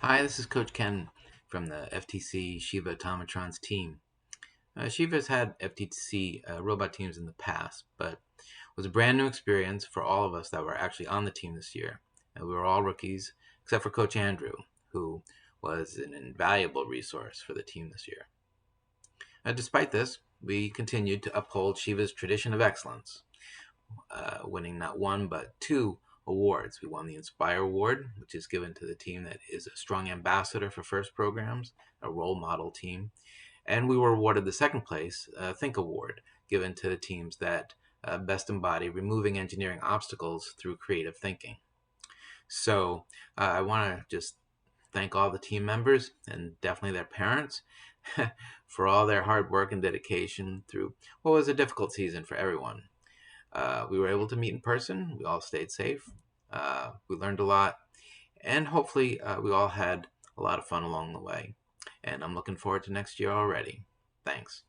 Hi, this is Coach Ken from the FTC Shiva Automatrons team. Shiva's had FTC robot teams in the past, but it was a brand new experience for all of us that were actually on the team this year. And we were all rookies, except for Coach Andrew, who was an invaluable resource for the team this year. Despite this, we continued to uphold Shiva's tradition of excellence, winning not one but two awards. We won the Inspire Award, which is given to the team that is a strong ambassador for FIRST programs, a role model team. And we were awarded the second place Think Award, given to the teams that best embody removing engineering obstacles through creative thinking. So I want to just thank all the team members and definitely their parents for all their hard work and dedication through what was a difficult season for everyone. We were able to meet in person. We all stayed safe. We learned a lot. And hopefully, we all had a lot of fun along the way. And I'm looking forward to next year already. Thanks.